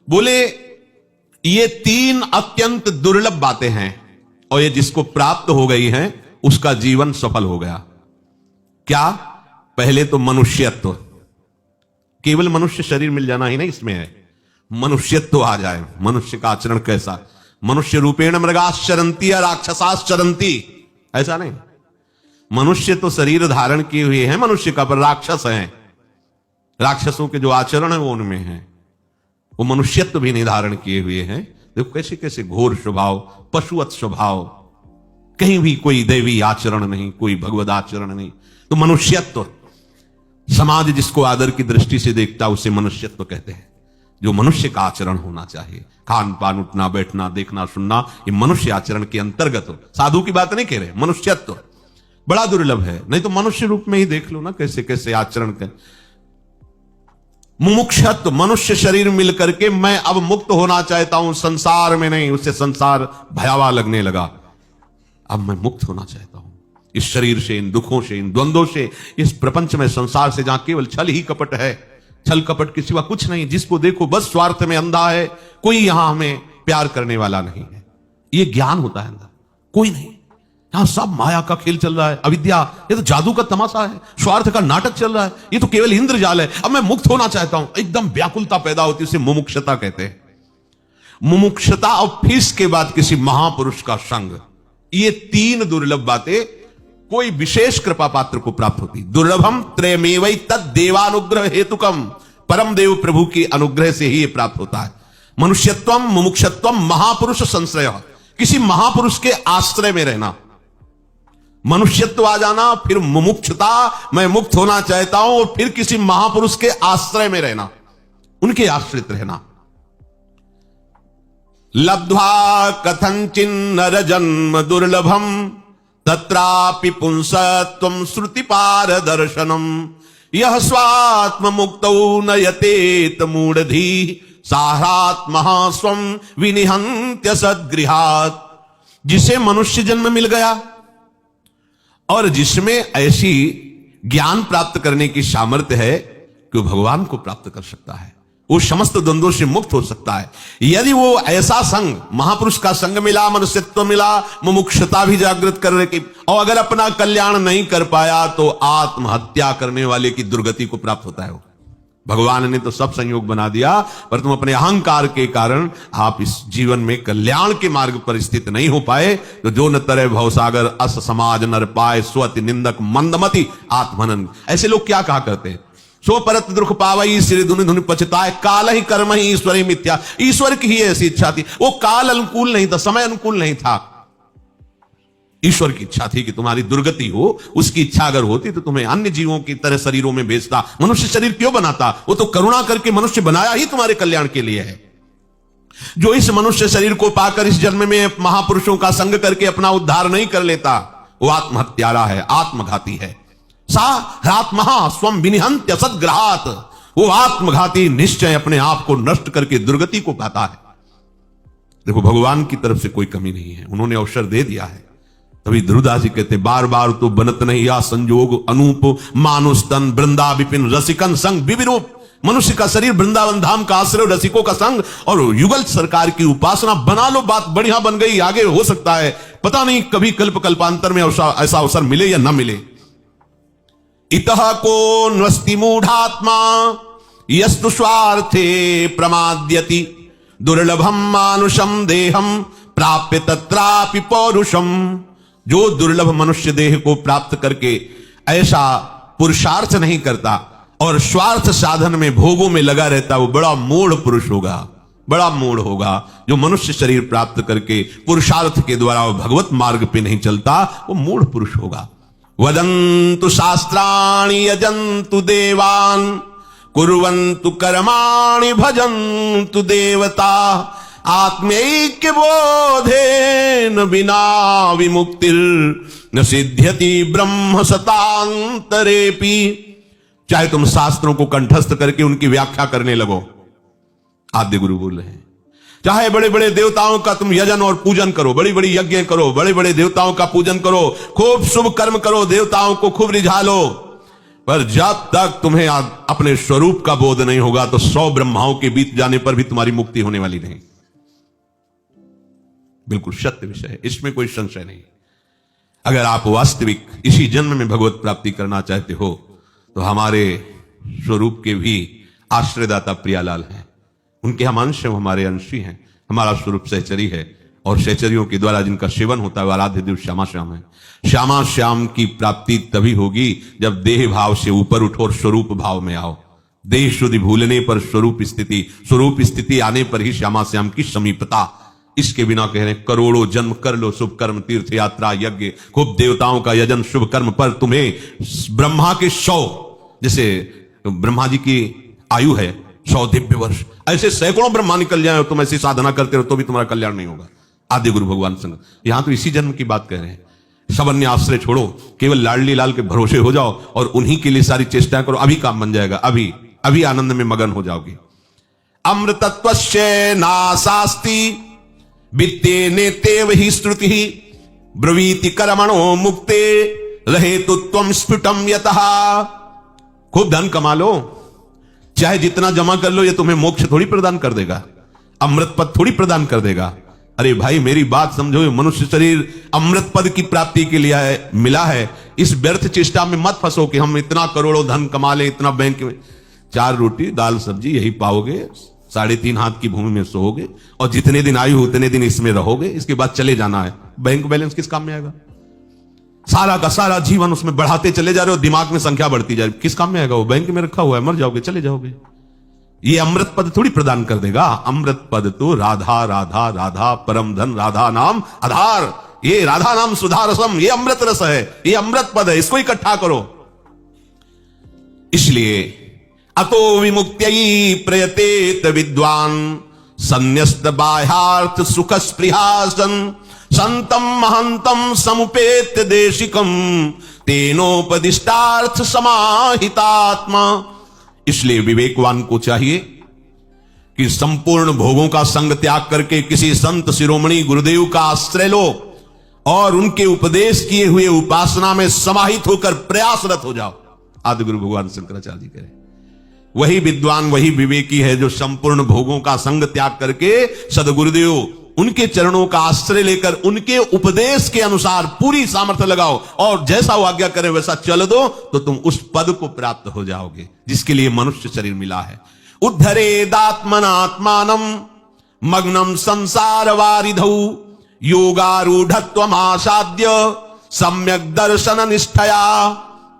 बोले ये तीन अत्यंत दुर्लभ बातें हैं और ये जिसको प्राप्त हो गई हैं उसका जीवन सफल हो गया। क्या? पहले तो मनुष्यत्व, केवल मनुष्य शरीर मिल जाना ही नहीं इसमें है, मनुष्यत्व आ जाए। मनुष्य का आचरण कैसा? मनुष्य रूपेण मृगाश्चरंती या राक्षसाश्चरंती, ऐसा नहीं। मनुष्य तो शरीर धारण किए हुए हैं मनुष्य का, पर राक्षस हैं। राक्षसों के जो आचरण है वो उनमें है, वो मनुष्यत्व भी नहीं धारण किए हुए हैं। देखो कैसे कैसे घोर स्वभाव, पशुवत स्वभाव, कहीं भी कोई दैवी आचरण नहीं, कोई भगवद आचरण नहीं। तो मनुष्यत्व, समाज जिसको आदर की दृष्टि से देखता उसे मनुष्यत्व कहते हैं। जो मनुष्य का आचरण होना चाहिए, खान पान, उठना बैठना, देखना सुनना, ये मनुष्य आचरण के अंतर्गत हो। साधु की बात नहीं कह रहे, मनुष्यत्व बड़ा दुर्लभ है। नहीं तो मनुष्य रूप में ही देख लो ना कैसे कैसे आचरण कर। मुमुक्षत्व, मनुष्य शरीर मिलकर के मैं अब मुक्त होना चाहता हूं, संसार में नहीं, उससे संसार भयावह लगने लगा। अब मैं मुक्त होना चाहता हूं इस शरीर से, इन दुखों से, इन द्वंद्वों से, इस प्रपंच में, संसार से जहां केवल छल ही कपट है, छल कपट के सिवा कुछ नहीं। जिसको देखो बस स्वार्थ में अंधा है, कोई यहां हमें प्यार करने वाला नहीं है। ये ज्ञान होता है अंदर, कोई नहीं। यहां सब माया का खेल चल रहा है, अविद्या, ये तो जादू का तमाशा है, स्वार्थ का नाटक चल रहा है, ये तो केवल इंद्रजाल है। अब मैं मुक्त होना चाहता हूं, एकदम व्याकुलता पैदा होती है, उसे मुमुक्षता कहते हैं। मुमुक्षता और फिर इसके बाद किसी महापुरुष का संग, ये तीन दुर्लभ बातें कोई विशेष कृपा पात्र को प्राप्त होती। दुर्लभम त्रयमेवै तद देवानुग्रह हेतुकम, परम देव प्रभु के अनुग्रह से ही ये प्राप्त होता है। मनुष्यत्वम, मुमुक्षत्वम, महापुरुष संश्रय, किसी महापुरुष के आश्रय में रहना। मनुष्यत्व आ जाना, फिर मुमुक्षता, मैं मुक्त होना चाहता हूं, और फिर किसी महापुरुष के आश्रय में रहना, उनके आश्रित रहना। लब्ध्वा कथंचिन्नर जन्म दुर्लभम तत्रापि पुंसत्वं श्रुति पारदर्शनम, यह स्वात्म मुक्तौ नयतेत मूढ़धी सारात्महा स्वं विनिहंत्य सद्गृहात्। जिसे मनुष्य जन्म मिल गया और जिसमें ऐसी ज्ञान प्राप्त करने की सामर्थ्य है कि वो भगवान को प्राप्त कर सकता है, वो समस्त द्वंद्वों से मुक्त हो सकता है। यदि वो ऐसा संग, महापुरुष का संग मिला, मनुष्यत्व मिला, मुमुक्षता भी जागृत करने की, और अगर अपना कल्याण नहीं कर पाया तो आत्महत्या करने वाले की दुर्गति को प्राप्त होता है। वो भगवान ने तो सब संयोग बना दिया, पर तुम अपने अहंकार के कारण आप इस जीवन में कल्याण के मार्ग पर स्थित नहीं हो पाए। तो जो न तरे भवसागर अस समाज नर पाए, स्वति निंदक मंदमति आत्मनन। ऐसे लोग क्या कहा करते हैं? सो परत दुख पावई श्री धुनि धुनि पछताए, काल ही कर्म ही ईश्वर ही मिथ्या। ईश्वर की ही ऐसी इच्छा थी, वो काल अनुकूल नहीं था, समय अनुकूल नहीं था। ईश्वर की इच्छा थी कि तुम्हारी दुर्गति हो। उसकी इच्छा अगर होती तो तुम्हें अन्य जीवों की तरह शरीरों में भेजता। मनुष्य शरीर क्यों बनाता? वो तो करुणा करके मनुष्य बनाया ही तुम्हारे कल्याण के लिए है। जो इस मनुष्य शरीर को पाकर इस जन्म में महापुरुषों का संग करके अपना उद्धार नहीं कर लेता, वो आत्महत्यारा है, आत्मघाती है। सारात्महा स्वं विनिहंत्य सद्गृहात्, वो आत्मघाती निश्चय अपने आप को नष्ट करके दुर्गति को पाता है। देखो भगवान की तरफ से कोई कमी नहीं है, उन्होंने अवसर दे दिया है। तभी ध्रुवदास जी कहते, बार बार तो बनत नहीं या संजोग अनूप, मानुष तन वृंदा विपिन रसिकन संग विविरूप। मनुष्य का शरीर वृंदावन धाम का आश्रय, रसिकों का संग और युगल सरकार की उपासना। बना लो, बात बढ़िया बन गई, आगे हो सकता है, पता नहीं कभी कल्प कल्पांतर में ऐसा अवसर मिले या ना मिले। इतः को न्वस्ति मूढ़ात्मा यस्तु स्वार्थे प्रमाद्यति, दुर्लभम मानुषम देहम प्राप्य तत्रापि पौरुषम। जो दुर्लभ मनुष्य देह को प्राप्त करके ऐसा पुरुषार्थ नहीं करता और स्वार्थ साधन में, भोगों में लगा रहता, वो बड़ा मूढ़ पुरुष होगा, बड़ा मूढ़ होगा। जो मनुष्य शरीर प्राप्त करके पुरुषार्थ के द्वारा वो भगवत मार्ग पे नहीं चलता, वो मूढ़ पुरुष होगा। वदन्तु शास्त्राणि यजन्तु देवान्, कुर्वन्तु कर्माणि भजन्तु देवता, आत्मैक्य बोधेन बिना विमुक्तिर न सिद्ध्यति ब्रह्म सतांतरेपि। चाहे तुम शास्त्रों को कंठस्थ करके उनकी व्याख्या करने लगो, आद्य गुरु बोल रहे हैं, चाहे बड़े बड़े देवताओं का तुम यजन और पूजन करो, बड़ी बड़ी यज्ञ करो, बड़े बड़े देवताओं का पूजन करो, खूब शुभ कर्म करो, देवताओं को खूब रिझा लो, पर जब तक तुम्हें अपने स्वरूप का बोध नहीं होगा तो 100 ब्रह्माओं के बीत जाने पर भी तुम्हारी मुक्ति होने वाली नहीं। बिल्कुल सत्य विषय है, इसमें कोई संशय नहीं। अगर आप वास्तविक इसी जन्म में भगवत प्राप्ति करना चाहते हो तो हमारे स्वरूप के भी आश्रयदाता प्रियालाल हैं, उनके हम अंश हैं, हमारे अंशी हैं। हमारा स्वरूप सहचरी है और सहचरियों के द्वारा जिनका सेवन होता है वह आराध्य देव श्यामा श्याम है। श्यामा श्याम की प्राप्ति तभी होगी जब देह भाव से ऊपर उठो और स्वरूप भाव में आओ। देह शुद्धि भूलने पर स्वरूप स्थिति आने पर ही श्यामा श्याम की समीपता। इसके बिना कह रहे हैं करोड़ों जन्म कर लो शुभ कर्म, तीर्थ यात्रा यज्ञ, खूब देवताओं का यजन शुभ कर्म, पर तुम्हें ब्रह्मा के 100, जैसे ब्रह्मा जी की आयु है 100 दिव्य वर्ष, ऐसे सैकड़ों ब्रह्मा निकल जाए और तुम ऐसी साधना करते रहो तो भी तुम्हारा कल्याण नहीं होगा। आदि गुरु भगवान संग यहां तो इसी जन्म की बात कह रहे हैं। सब अन्य आश्रय छोड़ो, केवल लाडली लाल के भरोसे हो जाओ और उन्हीं के लिए सारी चेष्टाएं करो, अभी काम बन जाएगा, अभी आनंद में मगन हो जाओगे। अमृतत्वस्य नासास्ति वित्ते नेते वही श्रुति ब्रवीति कर्मणो मुक्ते रहे तो त्वम स्फुटम यतः। खूब धन कमा लो, चाहे जितना जमा कर लो, ये तुम्हें मोक्ष थोड़ी प्रदान कर देगा, अमृत पद थोड़ी प्रदान कर देगा। अरे भाई मेरी बात समझो, मनुष्य शरीर अमृत पद की प्राप्ति के लिए मिला है। इस व्यर्थ चेष्टा में मत फंसो कि हम इतना करोड़ों धन कमा ले, इतना बैंक में 4 रोटी दाल सब्जी यही पाओगे, 3.5 हाथ की भूमि में सोओगे और जितने दिन आयु उतने दिन इसमें रहोगे, इसके बाद चले जाना है। बैंक बैलेंस किस काम में आएगा? सारा का सारा जीवन उसमें बढ़ाते चले जा रहे हो, दिमाग में संख्या बढ़ती जा रही, किस काम में आएगा? वो बैंक में रखा हुआ है, मर जाओगे, चले जाओगे। ये अमृत पद थोड़ी प्रदान कर देगा। अमृत पद तो राधा राधा राधा परम धन राधा नाम आधार, ये राधा नाम सुधारसम, ये अमृत रस है, ये अमृत पद है, इसको इकट्ठा करो। इसलिए अतो विमुक्त्यै प्रयतेत विद्वान संन्यस्त बाह्यार्थ सुख स्पृहासन संतम महंतम समुपेत देशिकम तेनोपदिष्टार्थ समाहितात्मा। इसलिए विवेकवान को चाहिए कि संपूर्ण भोगों का संग त्याग करके किसी संत शिरोमणि गुरुदेव का आश्रय लो और उनके उपदेश किए हुए उपासना में समाहित होकर प्रयासरत हो जाओ। आदि गुरु भगवान शंकराचार्य जी कह रहे, वही विद्वान वही विवेकी है जो संपूर्ण भोगों का संग त्याग करके सदगुरुदेव उनके चरणों का आश्रय लेकर उनके उपदेश के अनुसार पूरी सामर्थ्य लगाओ और जैसा वो आज्ञा करे वैसा चल दो, तो तुम उस पद को प्राप्त हो जाओगे जिसके लिए मनुष्य शरीर मिला है। उद्धरेदात्मनात्मानम मग्नम संसार वारिधौ योगारूढ़त्वमासाद्य सम्यक दर्शन निष्ठया।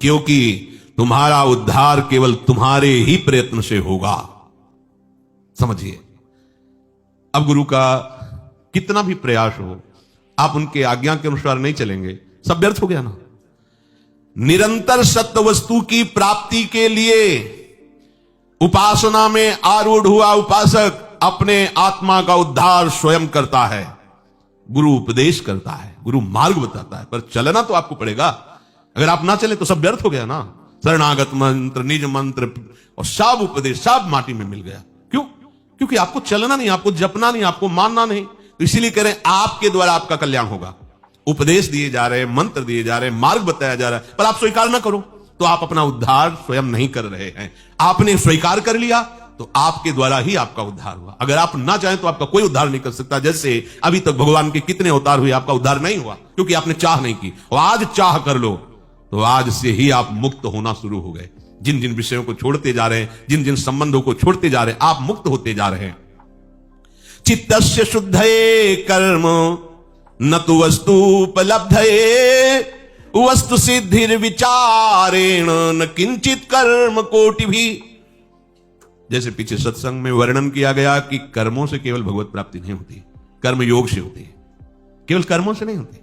क्योंकि तुम्हारा उद्धार केवल तुम्हारे ही प्रयत्न से होगा। समझिए, अब गुरु का कितना भी प्रयास हो, आप उनके आज्ञा के अनुसार नहीं चलेंगे, सब व्यर्थ हो गया ना। निरंतर सत्य वस्तु की प्राप्ति के लिए उपासना में आरूढ़ हुआ उपासक अपने आत्मा का उद्धार स्वयं करता है। गुरु उपदेश करता है, गुरु मार्ग बताता है, पर चलना तो आपको पड़ेगा। अगर आप ना चले तो सब व्यर्थ हो गया ना। शरणागत मंत्र, निज मंत्र और सब उपदेश सब माटी में मिल गया। क्यों? क्योंकि आपको चलना नहीं, आपको जपना नहीं, आपको मानना नहीं। तो इसीलिए कह रहे हैं आपके द्वारा आपका कल्याण होगा। उपदेश दिए जा रहे हैं, मंत्र दिए जा रहे हैं, मार्ग बताया जा रहा है, पर आप स्वीकार ना करो तो आप अपना उद्धार स्वयं नहीं कर रहे हैं। आपने स्वीकार कर लिया तो आपके द्वारा ही आपका उद्धार हुआ। अगर आप ना चाहें तो आपका कोई उद्धार नहीं कर सकता। जैसे अभी तक भगवान के कितने अवतार हुए, आपका उद्धार नहीं हुआ क्योंकि आपने चाह नहीं की। और आज चाह कर लो तो आज से ही आप मुक्त होना शुरू हो गए। जिन जिन विषयों को छोड़ते जा रहे हैं, जिन जिन संबंधों को छोड़ते जा रहे हैं, आप मुक्त होते जा रहे हैं। चित्तस्य शुद्धये कर्म न तो वस्तुपलब्धये वस्तु सिद्धिर विचारेण न किंचित कर्म कोटि भी। जैसे पीछे सत्संग में वर्णन किया गया कि कर्मों से केवल भगवत प्राप्ति नहीं होती, कर्म योग से होती है। केवल कर्मों से नहीं होती,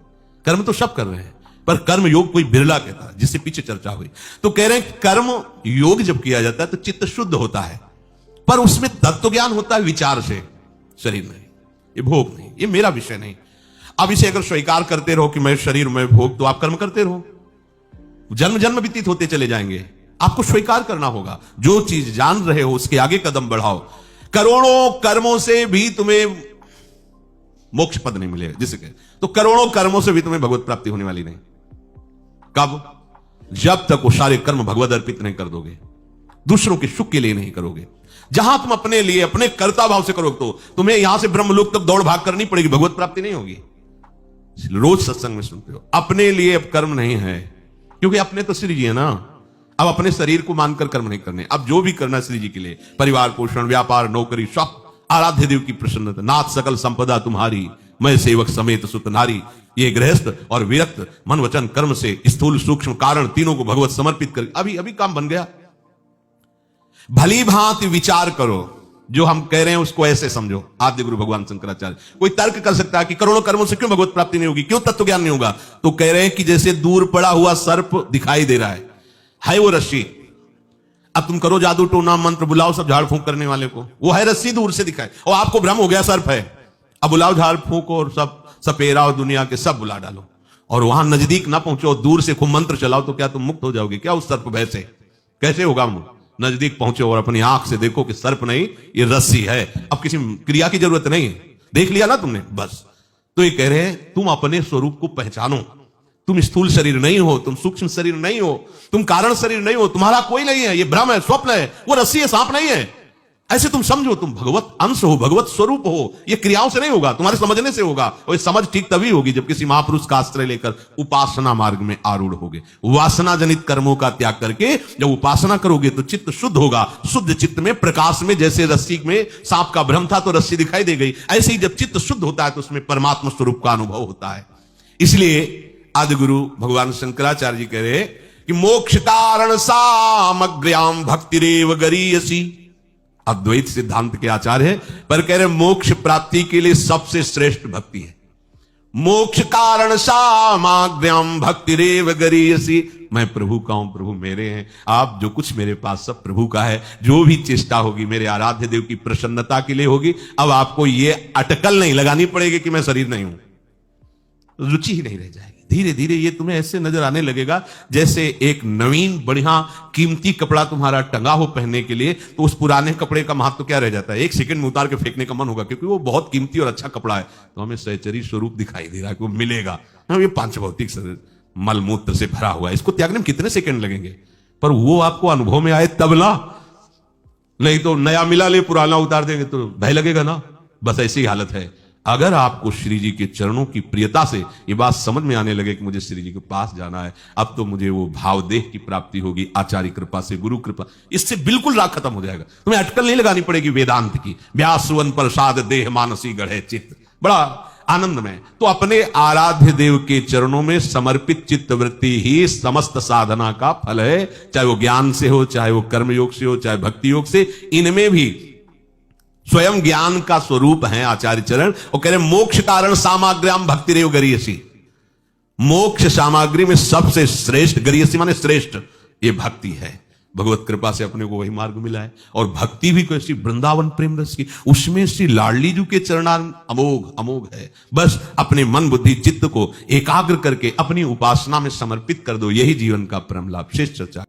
कर्म तो सब कर रहे हैं, पर कर्म योग कोई बिरला कहता है, जिससे पीछे चर्चा हुई। तो कह रहे हैं कर्म योग जब किया जाता है तो चित्त शुद्ध होता है, पर उसमें तत्व ज्ञान होता है विचार से, शरीर नहीं, ये भोग नहीं, ये मेरा विषय नहीं। अब इसे अगर स्वीकार करते रहो कि मैं शरीर में भोग, तो आप कर्म करते रहो, जन्म जन्म व्यतीत होते चले जाएंगे। आपको स्वीकार करना होगा, जो चीज जान रहे हो उसके आगे कदम बढ़ाओ। करोड़ों कर्मों से भी तुम्हें मोक्ष पद नहीं मिलेगा, जिसे कहे तो करोड़ों कर्मों से भी तुम्हें भगवत प्राप्ति होने वाली नहीं। कब? जब तक वो सारे कर्म भगवद अर्पित नहीं कर दोगे, दूसरों के सुख के लिए नहीं करोगे। जहां तुम अपने लिए अपने कर्ता भाव से करोगे तो तुम्हें यहां से ब्रह्मलोक तक दौड़ भाग करनी पड़ेगी, भगवत प्राप्ति नहीं होगी। रोज सत्संग में सुनते हो अपने लिए अब कर्म नहीं है, क्योंकि अपने तो श्री जी है ना। अब अपने शरीर को मानकर कर्म नहीं करने, अब जो भी करना श्री जी के लिए, परिवार पोषण, व्यापार, नौकरी, सब आराध्य देव की प्रसन्नता। नाथ सकल संपदा तुम्हारी, मैं सेवक समेत सुत नारी। ये गृहस्थ और विरक्त मन वचन कर्म से स्थूल सूक्ष्म कारण तीनों को भगवत समर्पित कर अभी अभी काम बन गया। भली भांति विचार करो, जो हम कह रहे हैं उसको ऐसे समझो। आद्य गुरु भगवान शंकराचार्य, कोई तर्क कर सकता है कि करोड़ों कर्मों से क्यों भगवत प्राप्ति नहीं होगी, क्यों तत्व ज्ञान नहीं होगा? तो कह रहे हैं कि जैसे दूर पड़ा हुआ सर्प दिखाई दे रहा है वो रस्सी। अब तुम करो जादू टोना मंत्र, बुलाओ सब झाड़ फूंक करने वाले को, वो है रस्सी दूर से दिखाए, और आपको भ्रम हो गया सर्प है। अब बुलाओ झाड़ फूंक और सब सपेरा और दुनिया के सब बुला डालो, और वहां नजदीक ना पहुंचो, दूर से खूब मंत्र चलाओ, तो क्या तुम मुक्त हो जाओगे क्या उस सर्प भय से? कैसे होगा? नजदीक पहुंचो और अपनी आंख से देखो कि सर्प नहीं, ये रस्सी है। अब किसी क्रिया की जरूरत नहीं है, देख लिया ना तुमने, बस। तो ये कह रहे हैं तुम अपने स्वरूप को पहचानो। तुम स्थूल शरीर नहीं हो, तुम सूक्ष्म शरीर नहीं हो, तुम कारण शरीर नहीं हो, तुम्हारा कोई नहीं है, ये भ्रम है, स्वप्न है, वो रस्सी है, सांप नहीं है। ऐसे तुम समझो, तुम भगवत अंश हो, भगवत स्वरूप हो। ये क्रियाओं से नहीं होगा, तुम्हारे समझने से होगा। और ये समझ ठीक तभी होगी जब किसी महापुरुष का आश्रय लेकर उपासना मार्ग में आरूढ़ होगे। वासना जनित कर्मों का त्याग करके जब उपासना करोगे तो चित्त शुद्ध होगा। शुद्ध चित्त में प्रकाश में, जैसे रस्सी में सांप का भ्रम था तो रस्सी दिखाई दे गई, ऐसे ही जब चित्त शुद्ध होता है तो उसमें परमात्मा स्वरूप का अनुभव होता है। इसलिए आदि गुरु भगवान शंकराचार्य जी कह रहे कि मोक्ष कारण सामग्र्याम भक्तिरेव गरीयसी। अद्वैत सिद्धांत के आचार्य है, पर कह रहे मोक्ष प्राप्ति के लिए सबसे श्रेष्ठ भक्ति है। मोक्ष कारण सामग्र्याम भक्तिरेव गरीयसी। मैं प्रभु का हूं, प्रभु मेरे हैं। आप जो कुछ मेरे पास सब प्रभु का है। जो भी चेष्टा होगी मेरे आराध्य देव की प्रसन्नता के लिए होगी। अब आपको यह अटकल नहीं लगानी पड़ेगी कि मैं शरीर नहीं हूं, रुचि ही नहीं रह जाएगी। धीरे धीरे ये तुम्हें ऐसे नजर आने लगेगा जैसे एक नवीन बढ़िया कीमती कपड़ा तुम्हारा टंगा हो पहनने के लिए, तो उस पुराने कपड़े का महत्व क्या रह जाता है? एक सेकंड में उतार के फेंकने का मन होगा, क्योंकि वो बहुत कीमती और अच्छा कपड़ा है। तो हमें सहचरी स्वरूप दिखाई दे रहा है कि वो मिलेगा। ये पांच भौतिक मलमूत्र से भरा हुआ है, इसको त्यागने में कितने सेकंड लगेंगे? पर वो आपको अनुभव में आए तब ना, नहीं तो नया मिला ले पुराना उतार देंगे तो भय लगेगा ना। बस ऐसी हालत है। अगर आपको श्री जी के चरणों की प्रियता से ये बात समझ में आने लगे कि मुझे श्री जी के पास जाना है, अब तो मुझे वो भावदेह की प्राप्ति होगी आचार्य कृपा से, गुरु कृपा, इससे बिल्कुल राग खत्म हो जाएगा। तुम्हें अटकल नहीं लगानी पड़ेगी वेदांत की। व्यास सुवन प्रसाद देह मानसी गढ़े चित्त, बड़ा आनंद में। तो अपने आराध्य देव के चरणों में समर्पित चित्त वृत्ति ही समस्त साधना का फल है। चाहे वो ज्ञान से हो, चाहे वो कर्म योग से हो, चाहे भक्ति योग से, इनमें भी स्वयं ज्ञान का स्वरूप है आचार्य चरण। और कह रहे मोक्ष कारण सामग्र्याम भक्तिरेव गरीयसी। मोक्ष सामग्री में सबसे श्रेष्ठ, गरीयसी माने श्रेष्ठ, ये भक्ति है। भगवत कृपा से अपने को वही मार्ग मिला है। और भक्ति भी कैसी, वृंदावन प्रेम रस की, उसमें श्री लाडली जी के चरणान अमोघ अमोघ है। बस अपने मन बुद्धि चित्त को एकाग्र करके अपनी उपासना में समर्पित कर दो, यही जीवन का परम लाभ। शेष चर्चा।